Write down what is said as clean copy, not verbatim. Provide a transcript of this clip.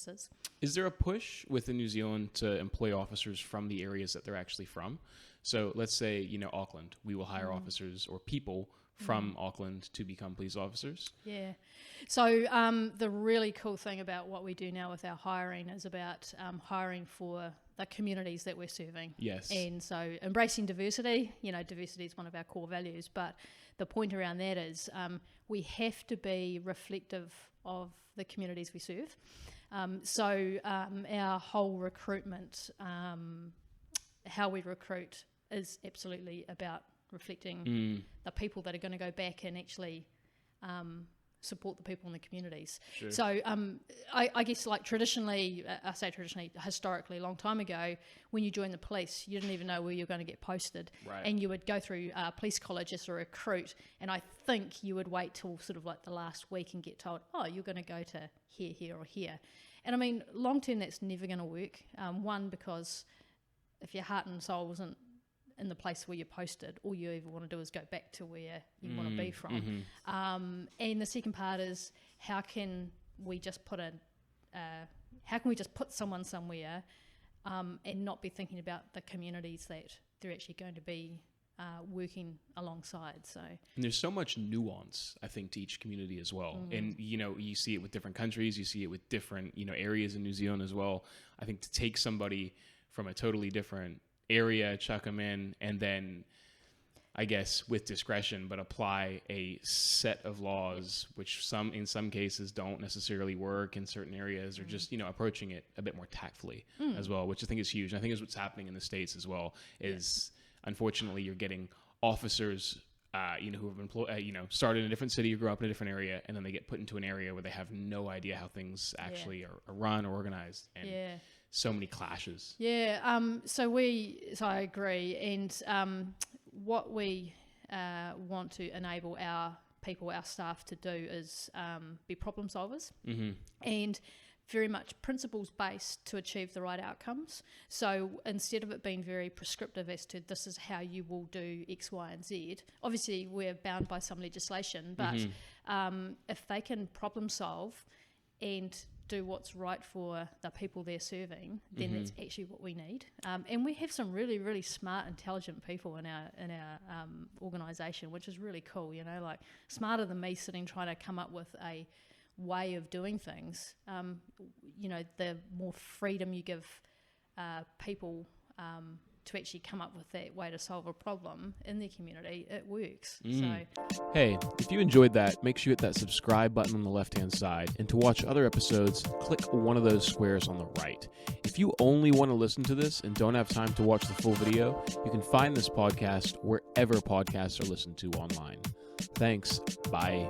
services. Is there a push within New Zealand to employ officers from the areas that they're actually from? So let's say, Auckland, we will hire officers or people from Auckland to become police officers. Yeah. So the really cool thing about what we do now with our hiring is about hiring for the communities that we're serving. Yes. And so embracing diversity, diversity is one of our core values, but the point around that is we have to be reflective of the communities we serve. So our whole recruitment, how we recruit is absolutely about reflecting the people that are going to go back and actually support the people in the communities. Sure. So I guess like traditionally, historically, a long time ago, when you joined the police, you didn't even know where you were going to get posted. Right. And you would go through police college as a recruit, and I think you would wait till sort of like the last week and get told, oh, you're going to go to here, here or here. And I mean, long term, that's never going to work. One, because if your heart and soul wasn't in the place where you're posted, all you ever want to do is go back to where you want to be from. And the second part is how can we just put someone somewhere and not be thinking about the communities that they're actually going to be working alongside. So, and there's so much nuance, I think, to each community as well. And you see it with different countries, you see it with different areas in New Zealand as well. I think to take somebody from a totally different area, chuck them in, and then I guess with discretion, but apply a set of laws, which in some cases don't necessarily work in certain areas, or just approaching it a bit more tactfully as well, which I think is huge. And I think is what's happening in the States as well. Is unfortunately you're getting officers who have started in a different city or grew up in a different area, and then they get put into an area where they have no idea how things actually are run or organized, and so many clashes. So I agree, and what we want to enable our people, our staff to do is be problem solvers, and very much principles based to achieve the right outcomes. So instead of it being very prescriptive as to this is how you will do X, Y, and Z, obviously we're bound by some legislation, but if they can problem solve and do what's right for the people they're serving, then that's actually what we need. And we have some really, really smart, intelligent people in our organisation, which is really cool. Like smarter than me sitting trying to come up with a way of doing things. The more freedom you give people to actually come up with that way to solve a problem in their community, it works. So, hey, if you enjoyed that, make sure you hit that subscribe button on the left-hand side. And to watch other episodes, click one of those squares on the right. If you only want to listen to this and don't have time to watch the full video, you can find this podcast wherever podcasts are listened to online. Thanks. Bye.